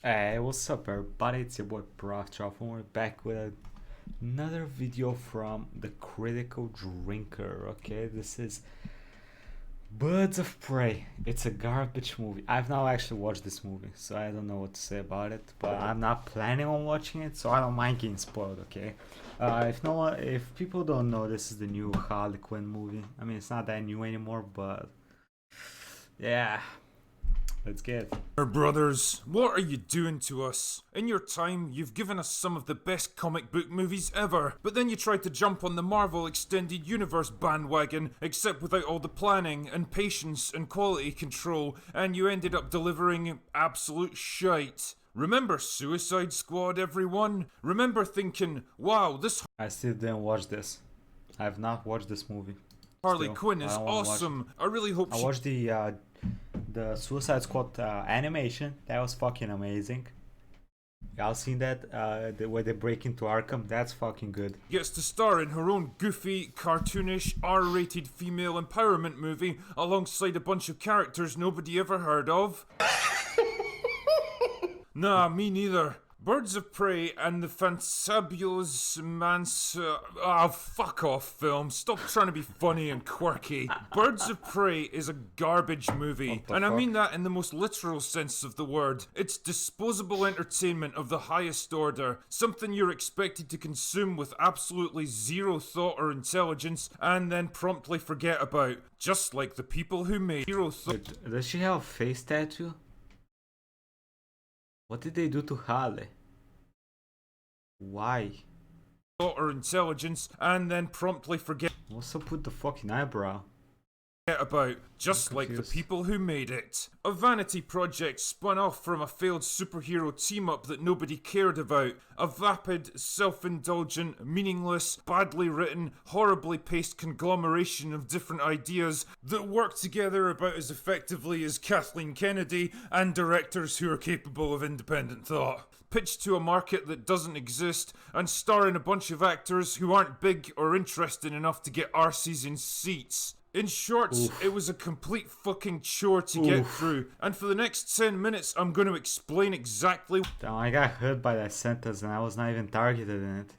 Hey, what's up everybody, it's your boy Proftrof and we're back with another video from the Critical Drinker. Okay, this is Birds of Prey. It's a garbage movie. I've not actually watched this movie, so I don't know what to say about it, but I'm not planning on watching it, so I don't mind getting spoiled, okay? If people don't know, this is the new Harley Quinn movie. I mean, it's not that new anymore, but yeah, let's get it. Brothers, what are you doing to us? In your time, you've given us some of the best comic book movies ever, but then you tried to jump on the Marvel Extended Universe bandwagon, except without all the planning and patience and quality control, and you ended up delivering absolute shite. Remember Suicide Squad, everyone? Remember thinking, wow, this I still didn't watch this. I have not watched this movie. Harley Still, Quinn is I don't wanna watch awesome. I really hope I she watched the Suicide Squad animation. That was fucking amazing. Y'all seen that? The way they break into Arkham. That's fucking good. gets to star in her own goofy, cartoonish, R-rated female empowerment movie alongside a bunch of characters nobody ever heard of. Nah, me neither. Birds of Prey and the Fantabulous fuck off film. Stop trying to be funny and quirky. Birds of Prey is a garbage movie, and I mean that in the most literal sense of the word. It's disposable entertainment of the highest order, something you're expected to consume with absolutely zero thought or intelligence, and then promptly forget about. Just like the people who made zero thought. Does she have a face tattoo? What did they do to Harley? Why? Or intelligence, and then promptly forget What's up with the fucking eyebrow? about, just like the confused. people who made it. A vanity project spun off from a failed superhero team-up that nobody cared about. A vapid, self-indulgent, meaningless, badly written, horribly paced conglomeration of different ideas that work together about as effectively as Kathleen Kennedy and directors who are capable of independent thought. Pitched to a market that doesn't exist and starring a bunch of actors who aren't big or interesting enough to get arses in seats. In short, it was a complete fucking chore to get through, and for the next 10 minutes I'm going to explain exactly Damn, I got hurt by that sentence and I was not even targeted in it.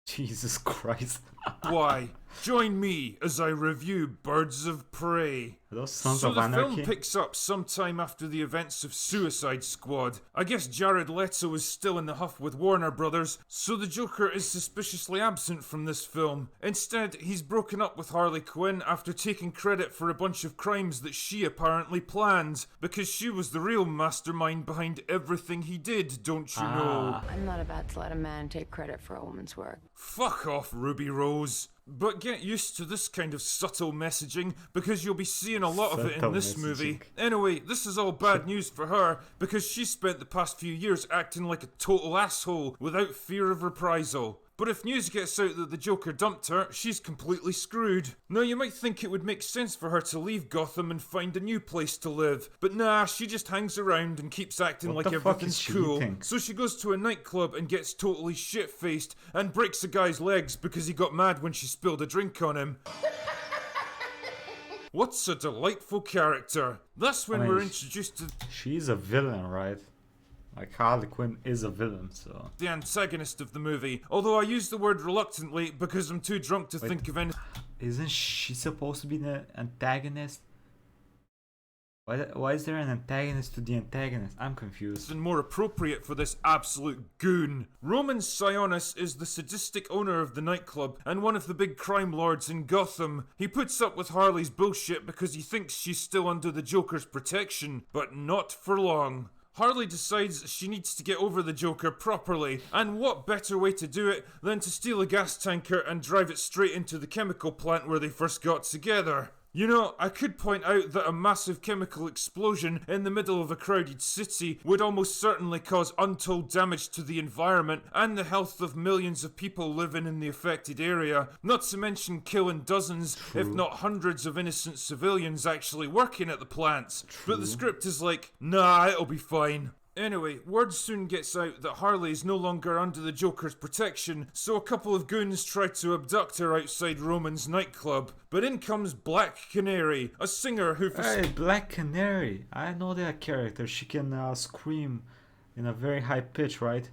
Jesus Christ. why. Join me as I review Birds of Prey. Are those Sons So of the Anarchy? film picks up sometime after the events of Suicide Squad. I guess Jared Leto is still in the huff with Warner Brothers, so the Joker is suspiciously absent from this film. Instead, he's broken up with Harley Quinn after taking credit for a bunch of crimes that she apparently planned, because she was the real mastermind behind everything he did, don't you know? I'm not about to let a man take credit for a woman's work. Fuck off, Ruby Rose. But get used to this kind of subtle messaging, because you'll be seeing a lot of it in Subtle this messaging. movie. Anyway, this is all bad news for her, because she spent the past few years acting like a total asshole without fear of reprisal. But if news gets out that the Joker dumped her, she's completely screwed. Now you might think it would make sense for her to leave Gotham and find a new place to live, but nah, she just hangs around and keeps acting What like the fuck everything's is she cool. eating? So she goes to a nightclub and gets totally shit-faced and breaks a guy's legs because he got mad when she spilled a drink on him. What's a delightful character. That's when I mean, we're introduced to She's a villain, right? Like Harley Quinn is a villain, so. the antagonist of the movie, although I use the word reluctantly because I'm too drunk to think of anything Isn't she supposed to be the antagonist? Why is there an antagonist to the antagonist? I'm confused. more appropriate for this absolute goon. Roman Sionis is the sadistic owner of the nightclub and one of the big crime lords in Gotham. He puts up with Harley's bullshit because he thinks she's still under the Joker's protection, but not for long. Harley decides she needs to get over the Joker properly, and what better way to do it than to steal a gas tanker and drive it straight into the chemical plant where they first got together. You know, I could point out that a massive chemical explosion in the middle of a crowded city would almost certainly cause untold damage to the environment and the health of millions of people living in the affected area, not to mention killing dozens, if not hundreds of innocent civilians actually working at the plants. But the script is like, nah, it'll be fine. Anyway, word soon gets out that Harley is no longer under the Joker's protection, so a couple of goons try to abduct her outside Roman's nightclub. But in comes Black Canary, a singer who Hey, Black Canary. I know that character. She can scream in a very high pitch, right?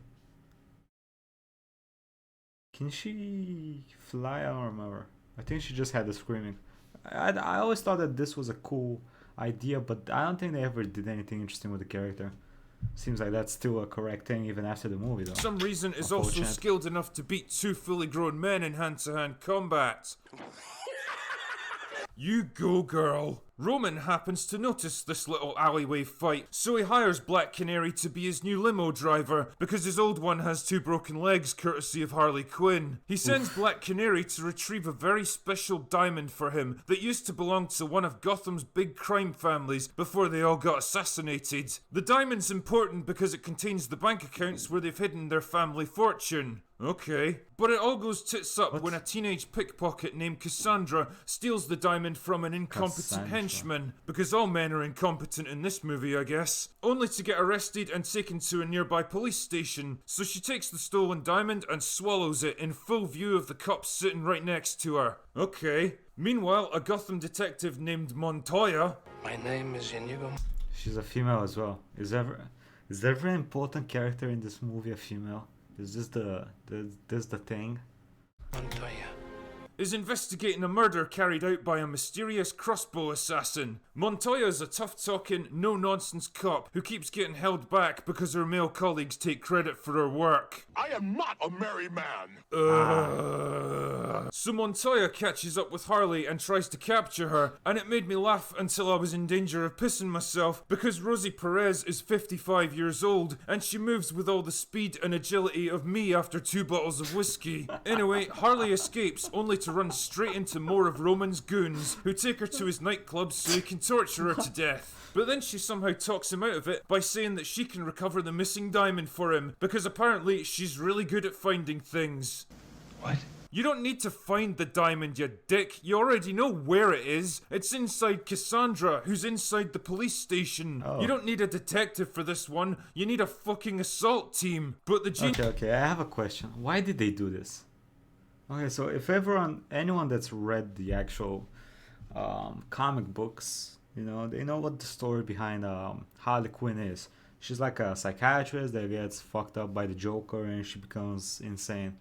Can she fly? I don't remember. I think she just had the screaming. I always thought that this was a cool idea, but I don't think they ever did anything interesting with the character. Seems like that's still a correct thing even after the movie, though. For some reason is also Unfortunate. skilled enough to beat two fully grown men in hand-to-hand combat. You go, girl. Roman happens to notice this little alleyway fight, so he hires Black Canary to be his new limo driver because his old one has two broken legs courtesy of Harley Quinn. He sends Black Canary to retrieve a very special diamond for him that used to belong to one of Gotham's big crime families before they all got assassinated. The diamond's important because it contains the bank accounts where they've hidden their family fortune. Okay. But it all goes tits up when a teenage pickpocket named Cassandra steals the diamond from an incompetent henchman, because all men are incompetent in this movie, I guess, only to get arrested and taken to a nearby police station. So she takes the stolen diamond and swallows it in full view of the cops sitting right next to her. Okay. Meanwhile, a Gotham detective named Montoya... My name is Inigo. She's a female as well. Is there an important character in this movie a female? Is this the thing? Montoya. is investigating a murder carried out by a mysterious crossbow assassin. Montoya is a tough-talking, no-nonsense cop who keeps getting held back because her male colleagues take credit for her work. I am not a merry man. So Montoya catches up with Harley and tries to capture her, and it made me laugh until I was in danger of pissing myself because Rosie Perez is 55 years old and she moves with all the speed and agility of me after 2 bottles of whiskey. Anyway, Harley escapes only to run straight into more of Roman's goons who take her to his nightclub so he can torture her to death. But then she somehow talks him out of it by saying that she can recover the missing diamond for him because apparently she's really good at finding things. What? You don't need to find the diamond, you dick. You already know where it is. It's inside Cassandra, who's inside the police station. Oh. You don't need a detective for this one. You need a fucking assault team. But the Okay, I have a question. Why did they do this? Okay, so if anyone that's read the actual comic books, you know, they know what the story behind Harley Quinn is. She's like a psychiatrist that gets fucked up by the Joker and she becomes insane.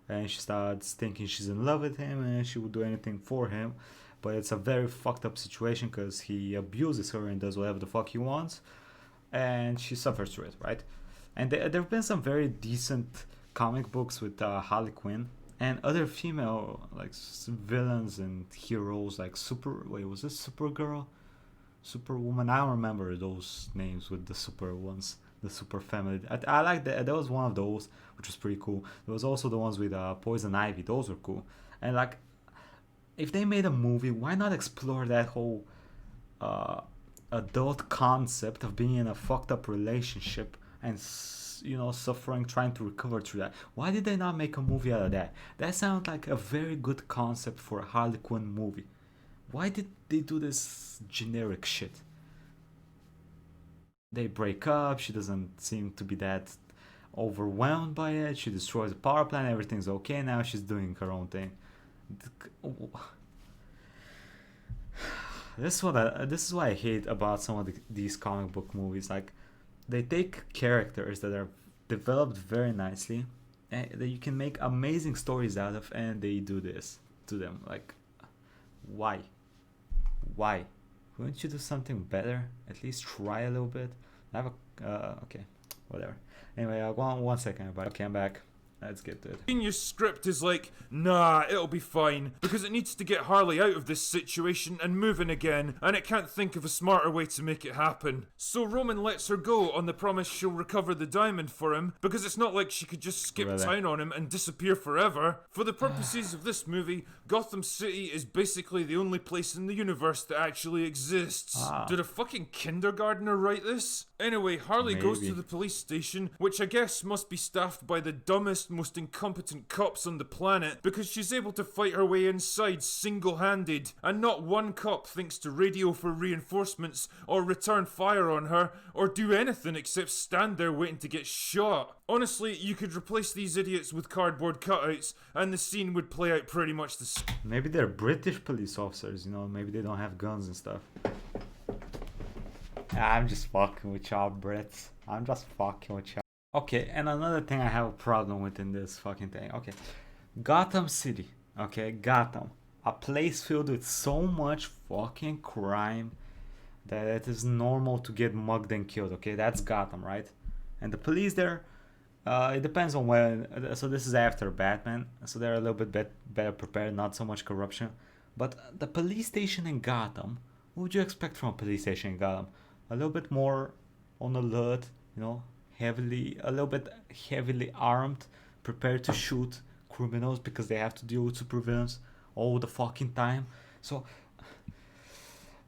And she starts thinking she's in love with him and she would do anything for him. But it's a very fucked up situation because he abuses her and does whatever the fuck he wants. And she suffers through it, right? And there have been some very decent comic books with Harley Quinn. And other female like villains and heroes like was it Supergirl? Superwoman? I don't remember those names with the super ones. The super family. I like that. There was one of those which was pretty cool. There was also the ones with Poison Ivy. Those were cool. And like, if they made a movie, why not explore that whole adult concept of being in a fucked up relationship and suffering, trying to recover through that? Why did they not make a movie out of that? That sounds like a very good concept for a Harley Quinn movie. Why did they do this generic shit? They break up, she doesn't seem to be that overwhelmed by it, she destroys the power plant, everything's okay now, she's doing her own thing. This is what I hate about some of these comic book movies. Like, they take characters that are developed very nicely and that you can make amazing stories out of, and they do this to them. Like, why? Wouldn't you do something better? At least try a little bit. I have a okay, whatever. Anyway, one second, everybody. Okay, I'm back. Let's get to it. genius script is like, nah, it'll be fine, because it needs to get Harley out of this situation and moving again, and it can't think of a smarter way to make it happen. So Roman lets her go on the promise she'll recover the diamond for him, because it's not like she could just skip town on him and disappear forever. For the purposes of this movie, Gotham City is basically the only place in the universe that actually exists. Did a fucking kindergartner write this? Anyway, Harley goes to the police station, which I guess must be staffed by the dumbest, most incompetent cops on the planet, because she's able to fight her way inside single-handed, and not one cop thinks to radio for reinforcements or return fire on her or do anything except stand there waiting to get shot. Honestly, you could replace these idiots with cardboard cutouts and the scene would play out pretty much the same. Maybe they're British police officers, maybe they don't have guns and stuff. I'm just fucking with y'all Brits. I'm just fucking with you. Okay, and another thing I have a problem with in this fucking thing. Okay, Gotham City. Okay, Gotham. A place filled with so much fucking crime that it is normal to get mugged and killed. Okay, that's Gotham, right? And the police there, it depends on when. So this is after Batman, so they're a little bit better prepared, not so much corruption. But the police station in Gotham, what would you expect from a police station in Gotham? A little bit more on alert, you know, a little bit heavily armed, prepared to shoot criminals because they have to deal with supervillains all the fucking time. So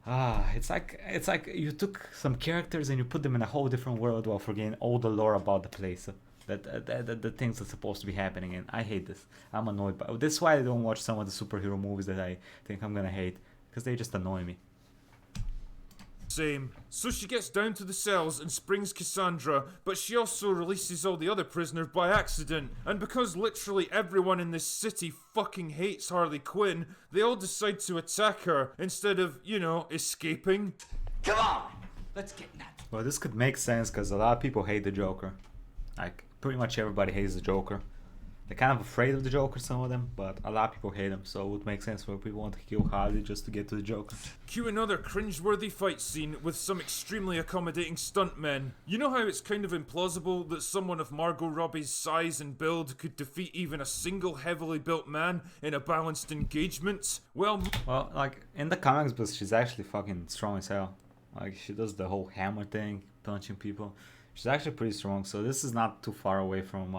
it's like you took some characters and you put them in a whole different world while forgetting all the lore about the place. That the things that's supposed to be happening, and I hate this. I'm annoyed by this is why I don't watch some of the superhero movies that I think I'm gonna hate, because they just annoy me. Same. So she gets down to the cells and springs Cassandra, but she also releases all the other prisoners by accident. And because literally everyone in this city fucking hates Harley Quinn, they all decide to attack her instead of, you know, escaping. Come on, let's get nuts. Well, this could make sense because a lot of people hate the Joker. Like, pretty much everybody hates the Joker. They're kind of afraid of the Joker, some of them, but a lot of people hate him, so it would make sense for people want to kill Harley just to get to the Joker. Cue another cringeworthy fight scene with some extremely accommodating stuntmen. You know how it's kind of implausible that someone of Margot Robbie's size and build could defeat even a single heavily built man in a balanced engagement? Well, like, in the comics books, she's actually fucking strong as hell. Like, she does the whole hammer thing, punching people. She's actually pretty strong, so this is not too far away from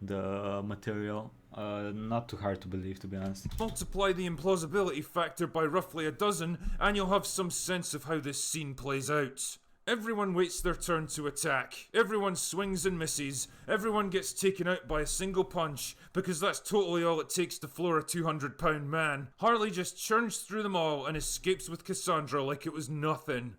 the material. Not too hard to believe, to be honest. multiply the implausibility factor by roughly a dozen, and you'll have some sense of how this scene plays out. Everyone waits their turn to attack. Everyone swings and misses. Everyone gets taken out by a single punch, because that's totally all it takes to floor a 200-pound man. Harley just churns through them all and escapes with Cassandra like it was nothing.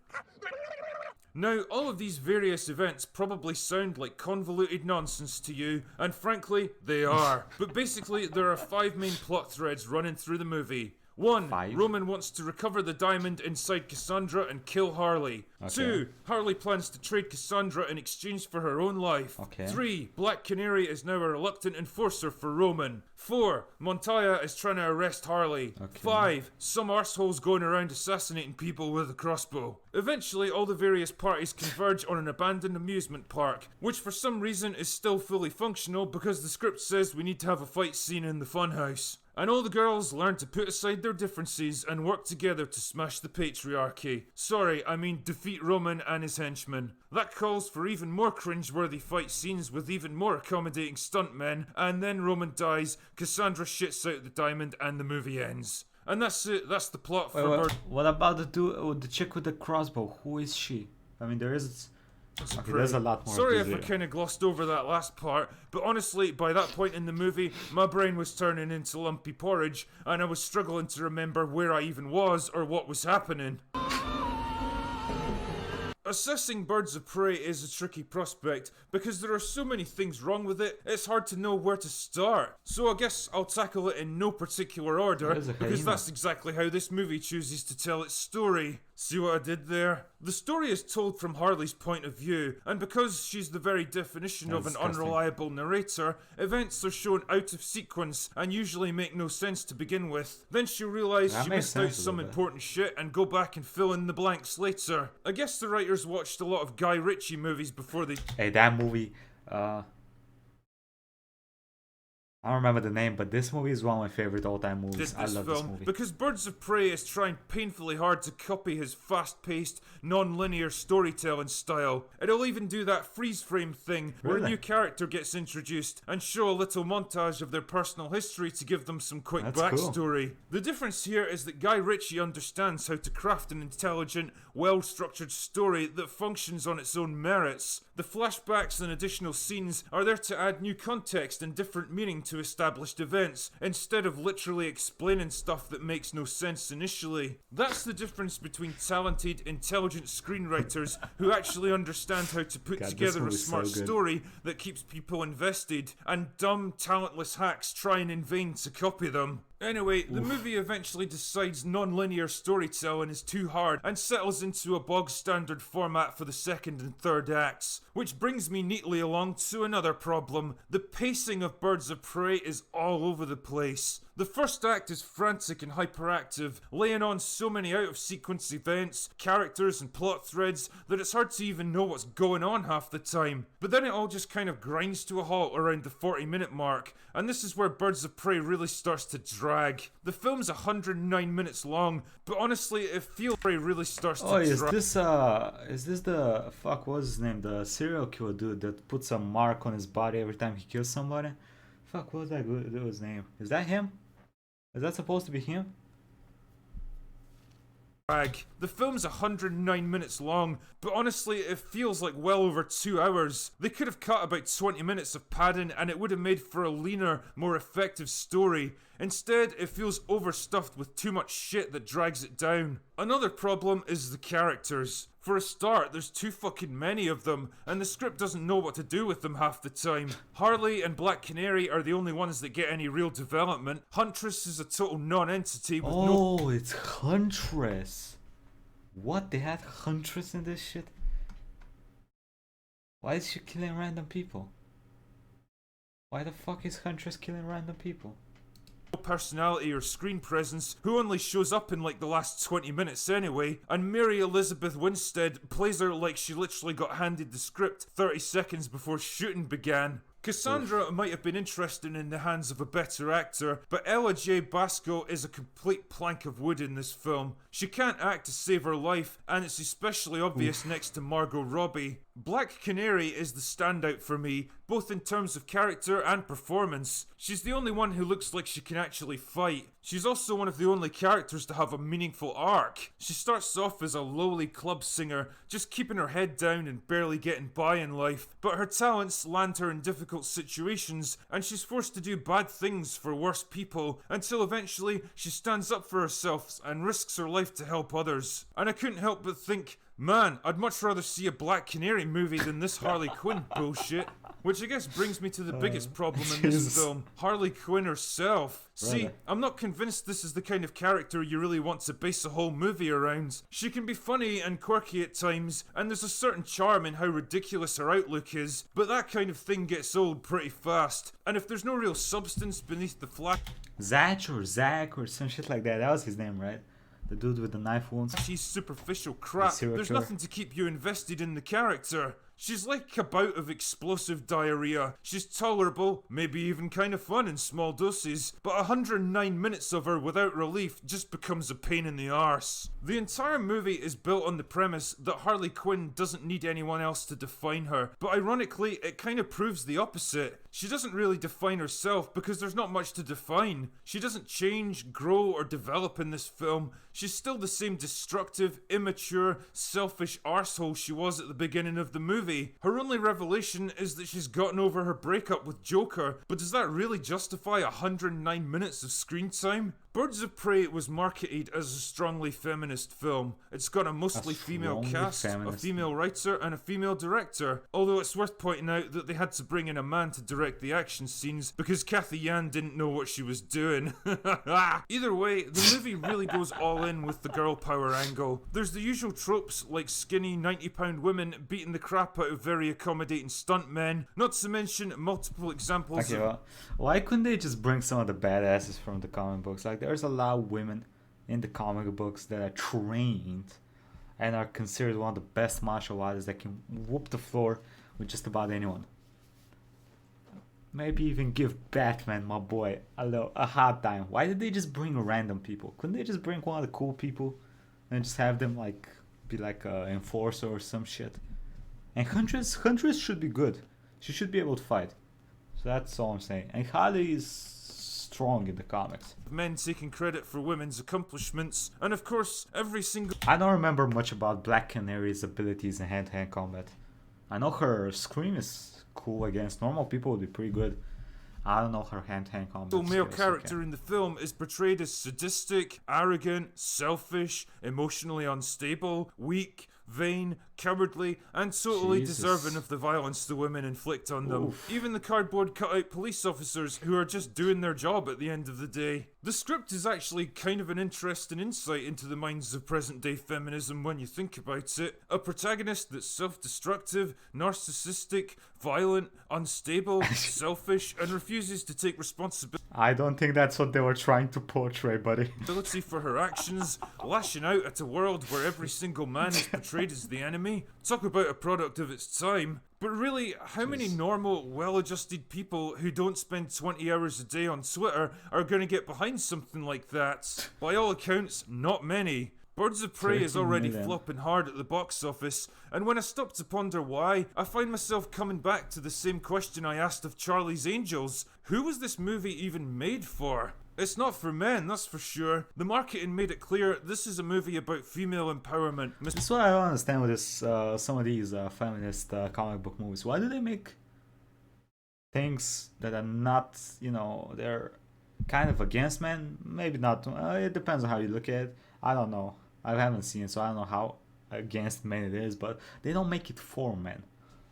Now, all of these various events probably sound like convoluted nonsense to you, and frankly, they are. But basically, there are 5 main plot threads running through the movie. 1. 5? Roman wants to recover the diamond inside Cassandra and kill Harley. Okay. 2. Harley plans to trade Cassandra in exchange for her own life. Okay. 3. Black Canary is now a reluctant enforcer for Roman. 4. Montoya is trying to arrest Harley. Okay. 5. Some arsehole's going around assassinating people with a crossbow. Eventually, all the various parties converge on an abandoned amusement park, which for some reason is still fully functional because the script says we need to have a fight scene in the funhouse. And all the girls learn to put aside their differences and work together to smash the patriarchy. Sorry, I mean defeat Roman and his henchmen. That calls for even more cringeworthy fight scenes with even more accommodating stuntmen, and then Roman dies, Cassandra shits out the diamond, and the movie ends. And that's it, that's the plot for Bird. What about the chick with the crossbow? Who is she? I mean, there is... Okay, there's a lot more. Sorry if I kind of glossed over that last part, but honestly, by that point in the movie, my brain was turning into lumpy porridge, and I was struggling to remember where I even was or what was happening. Assessing Birds of Prey is a tricky prospect because there are so many things wrong with it, it's hard to know where to start. So I guess I'll tackle it in no particular order because that's exactly how this movie chooses to tell its story. See what I did there? The story is told from Harley's point of view, and because she's the very definition of an unreliable narrator, events are shown out of sequence and usually make no sense to begin with. Then she'll realise she missed out some important shit and go back and fill in the blanks later. I guess the writers watched a lot of Guy Ritchie movies before they... Hey, that movie, I don't remember the name, but this movie is one of my favorite all-time movies. I love this movie. Because Birds of Prey is trying painfully hard to copy his fast-paced, non-linear storytelling style. It'll even do that freeze-frame thing where a new character gets introduced and show a little montage of their personal history to give them some quick backstory. Cool. The difference here is that Guy Ritchie understands how to craft an intelligent, well-structured story that functions on its own merits. The flashbacks and additional scenes are there to add new context and different meaning to established events, instead of literally explaining stuff that makes no sense initially. That's the difference between talented, intelligent screenwriters who actually understand how to put together a smart story that keeps people invested, and dumb, talentless hacks trying in vain to copy them. Anyway, the movie eventually decides non-linear storytelling is too hard and settles into a bog-standard format for the second and third acts. Which brings me neatly along to another problem. The pacing of Birds of Prey is all over the place. The first act is frantic and hyperactive, laying on so many out-of-sequence events, characters and plot threads that it's hard to even know what's going on half the time. But then it all just kind of grinds to a halt around the 40-minute mark, and this is where Birds of Prey really starts to drag. The film's 109 minutes long, but honestly it feels Prey really starts to drag. Is this the, fuck, what's his name, the serial killer dude that puts a mark on his body every time he kills somebody? Fuck, what was that dude's name? Is that him? Is that supposed to be him? The film's 109 minutes long, but honestly it feels like well over 2 hours. They could have cut about 20 minutes of padding and it would have made for a leaner, more effective story. Instead, it feels overstuffed with too much shit that drags it down. Another problem is the characters. For a start, there's too fucking many of them, and the script doesn't know what to do with them half the time. Harley and Black Canary are the only ones that get any real development. Huntress is a total non-entity with no... Oh, it's Huntress. What? They had Huntress in this shit? Why is she killing random people? Why the fuck is Huntress killing random people? Personality or screen presence, who only shows up in like the last 20 minutes anyway, and Mary Elizabeth Winstead plays her like she literally got handed the script 30 seconds before shooting began. Cassandra might have been interesting in the hands of a better actor, but Ella J. Basco is a complete plank of wood in this film. She can't act to save her life, and it's especially obvious next to Margot Robbie. Black Canary is the standout for me, both in terms of character and performance. She's the only one who looks like she can actually fight. She's also one of the only characters to have a meaningful arc. She starts off as a lowly club singer, just keeping her head down and barely getting by in life, but her talents land her in difficult situations, and she's forced to do bad things for worse people, until eventually she stands up for herself and risks her life to help others. And I couldn't help but think, man, I'd much rather see a Black Canary movie than this Harley Quinn bullshit. Which I guess brings me to the biggest problem in this film, Harley Quinn herself. See, I'm not convinced this is the kind of character you really want to base a whole movie around. She can be funny and quirky at times, and there's a certain charm in how ridiculous her outlook is, but that kind of thing gets old pretty fast. And if there's no real substance beneath the flash... Zach or some shit like that, that was his name, right? The dude with the knife wounds. She's superficial crap. There's nothing to keep you invested in the character. She's like a bout of explosive diarrhea. She's tolerable, maybe even kind of fun in small doses, but 109 minutes of her without relief just becomes a pain in the arse. The entire movie is built on the premise that Harley Quinn doesn't need anyone else to define her, but ironically it kind of proves the opposite. She doesn't really define herself because there's not much to define. She doesn't change, grow, or develop in this film. She's still the same destructive, immature, selfish arsehole she was at the beginning of the movie. Her only revelation is that she's gotten over her breakup with Joker, but does that really justify 109 minutes of screen time? Birds of Prey was marketed as a strongly feminist film. It's got a mostly female cast, a female writer, and a female director. Although it's worth pointing out that they had to bring in a man to direct the action scenes because Kathy Yan didn't know what she was doing. Either way, the movie really goes all in with the girl power angle. There's the usual tropes like skinny 90-pound women beating the crap out of very accommodating stuntmen, not to mention multiple examples Okay, well, why couldn't they just bring some of the badasses from the comic books? Like, there's a lot of women in the comic books that are trained and are considered one of the best martial artists that can whoop the floor with just about anyone. Maybe even give Batman, my boy, a hard time. Why did they just bring random people? Couldn't they just bring one of the cool people and just have them like be like an enforcer or some shit? And Huntress should be good. She should be able to fight. So that's all I'm saying. And Harley is strong in the comics. Men taking credit for women's accomplishments, and of course, every single... I don't remember much about Black Canary's abilities in hand-to-hand combat. I know her scream is cool against normal people, would be pretty good. I don't know her hand-to-hand combat. The male character in the film is portrayed as sadistic, arrogant, selfish, emotionally unstable, weak, vain, cowardly, and totally Jesus. deserving of the violence the women inflict on them. Oof. Even the cardboard cutout police officers who are just doing their job at the end of the day. The script is actually kind of an interesting insight into the minds of present day feminism when you think about it. A protagonist that's self-destructive, narcissistic, violent, unstable, selfish, and refuses to take responsibility I don't think that's what they were trying to portray, buddy. for her actions, lashing out at a world where every single man is portrayed as the enemy. Talk about a product of its time. But really, how many normal, well-adjusted people who don't spend 20 hours a day on Twitter are going to get behind something like that? By all accounts, not many. Birds of Prey is 13 already million. flopping hard at the box office, and when I stop to ponder why, I find myself coming back to the same question I asked of Charlie's Angels. Who was this movie even made for? It's not for men, that's for sure. The marketing made it clear this is a movie about female empowerment. This is what I don't understand with this, some of these feminist comic book movies. Why do they make things that are not, you know, they're kind of against men? Maybe not. It depends on how you look at it. I don't know. I haven't seen it, so I don't know how against men it is, but they don't make it for men.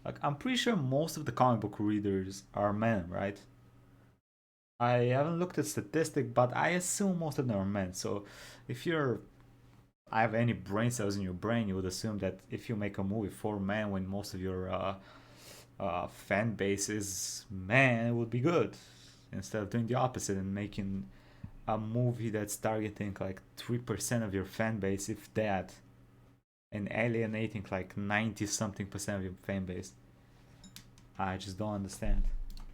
Like, I'm pretty sure most of the comic book readers are men, right? I haven't looked at statistic, but I assume most of them are men. So if I have any brain cells in your brain, you would assume that if you make a movie for men when most of your fan base is men, it would be good. Instead of doing the opposite and making a movie that's targeting like 3% of your fan base, if that, and alienating like 90 something percent of your fan base. I just don't understand.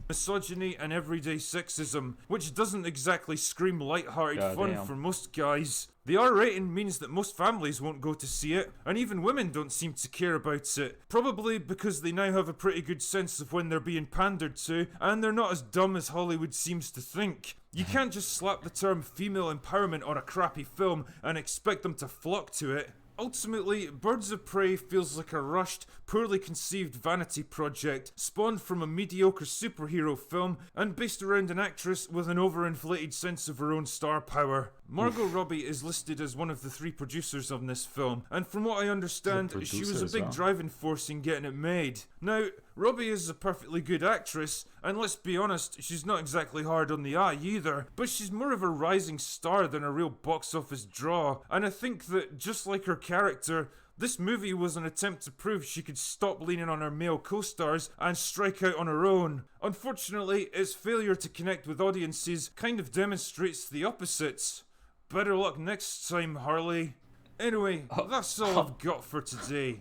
Misogyny and everyday sexism, which doesn't exactly scream light-hearted fun Goddamn. for most guys. The R rating means that most families won't go to see it, and even women don't seem to care about it. Probably because they now have a pretty good sense of when they're being pandered to, and they're not as dumb as Hollywood seems to think. You can't just slap the term female empowerment on a crappy film and expect them to flock to it. Ultimately, Birds of Prey feels like a rushed, poorly conceived vanity project, spawned from a mediocre superhero film and based around an actress with an overinflated sense of her own star power. Margot Robbie is listed as one of the 3 producers on this film, and from what I understand, she was a big driving force in getting it made. Now, Robbie is a perfectly good actress, and let's be honest, she's not exactly hard on the eye either, but she's more of a rising star than a real box office draw, and I think that, just like her character, this movie was an attempt to prove she could stop leaning on her male co-stars and strike out on her own. Unfortunately, its failure to connect with audiences kind of demonstrates the opposite. Better luck next time, Harley. Anyway, that's all I've got for today.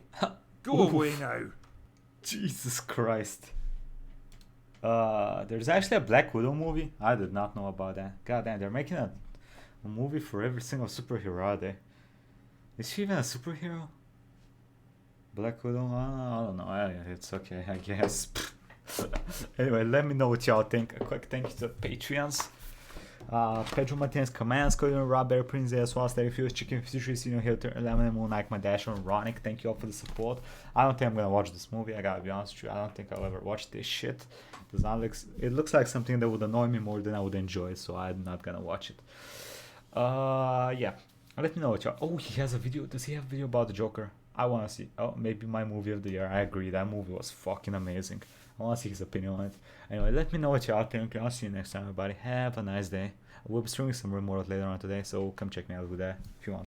Go away now. Jesus Christ. There's actually a Black Widow movie. I did not know about that. God damn, they're making a movie for every single superhero, are they? Is she even a superhero? Black Widow? I don't know. It's okay, I guess. Anyway, let me know what y'all think. A quick thank you to the Patreons. Pedro Martinez Commands, Cody Rob Bear Prince, as well as Terry Fuse, Chicken Fisher, Senior Hilton, Lemon Moon, Nike, My Dash, and Ronick. Thank you all for the support. I don't think I'm gonna watch this movie, I gotta be honest with you. I don't think I'll ever watch this shit. It looks like something that would annoy me more than I would enjoy, so I'm not gonna watch it. Yeah. Let me know what y'all. Oh, he has a video. Does he have a video about the Joker? I wanna see. Oh, maybe my movie of the year. I agree, that movie was fucking amazing. I wanna see his opinion on it. Anyway, let me know what y'all think. I'll see you next time, everybody. Have a nice day. We'll be streaming some remote later on today, so come check me out with that if you want.